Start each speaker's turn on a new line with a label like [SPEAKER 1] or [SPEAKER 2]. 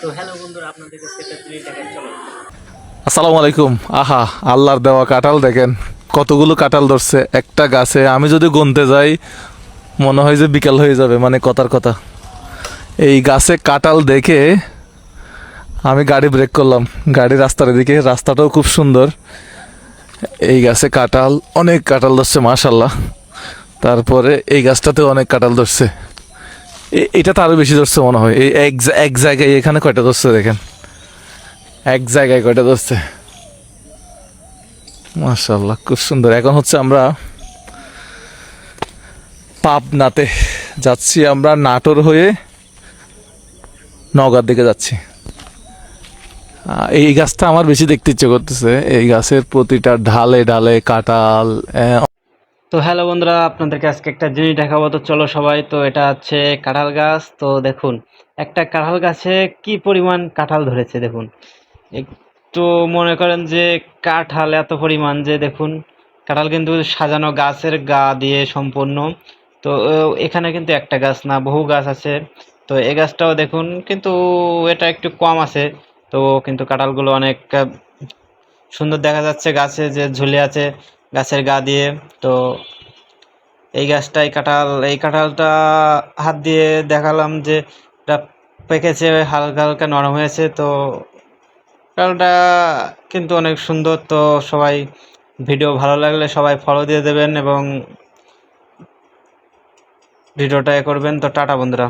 [SPEAKER 1] তো হ্যালো বন্ধুরা, আপনাদেরকে সেটা জিনিস দেখাই চলো।
[SPEAKER 2] আসসালামু আলাইকুম। আহা, আল্লাহর দেওয়া কাঁঠাল দেখেন, কতগুলো কাঁঠাল ধরছে একটা গাছে। আমি যদি গুনতে যাই মনে হয় যে বিকাল হয়ে যাবে, মানে কথার কথা। এই গাছে কাঁঠাল দেখে আমি গাড়ি ব্রেক করলাম, গাড়ি রাস্তার দিকে। রাস্তাটাও খুব সুন্দর। এই গাছে কাঁঠাল, অনেক কাঁঠাল ধরছে মাশাল্লাহ। তারপরে এই গাছটাতেও অনেক কাঁঠাল ধরছে। এটাতে আরো বেশি ধরছে মনে হয়। এই এক জায়গায় এখানে কয়টা ধরছে দেখেন, এক জায়গায় কয়টা ধরছে মাশাল্লাহ, খুব সুন্দর। এখন হচ্ছে আমরা পাবনাতে যাচ্ছি, আমরা নাটোর হয়ে নওগাঁর দিকে যাচ্ছি। এই গাছটা আমার বেশি দেখতে ইচ্ছে করতেছে, এই গাছের প্রতিটা ঢালে ঢালে কাঁঠাল।
[SPEAKER 1] তো হ্যালো বন্ধুরা, আপনাদেরকে আজকে একটা জিনিস দেখাবো। তো চলো সবাই, তো এটা হচ্ছে কাঁঠাল গাছ। তো দেখুন, একটা কাঁঠাল গাছে কি পরিমাণ কাঁঠাল ধরেছে দেখুন। একটু মনে করেন যে কাঁঠাল এত পরিমাণ যে দেখুন, কাঁঠাল কিন্তু সাজানো গাছের গা দিয়ে সম্পূর্ণ। তো এখানে কিন্তু একটা গাছ না, বহু গাছ আছে। তো এই গাছটাও দেখুন, কিন্তু এটা একটু কম আছে। তো কিন্তু কাঁঠালগুলো অনেক সুন্দর দেখা যাচ্ছে গাছে যে ঝুলে আছে গাছের গা দিয়ে। তো এই গাছটাই কাঁঠাল, এই কাঁঠালটা হাত দিয়ে দেখালাম যে এটা পেকেছে, হালকা হালকা নরম হয়েছে। তো কাঁঠালটা কিন্তু অনেক সুন্দর। তো সবাই ভিডিও ভালো লাগলে সবাই ফলো দিয়ে দেবেন এবং ভিডিওটা করবেন। তো টাটা বন্ধুরা।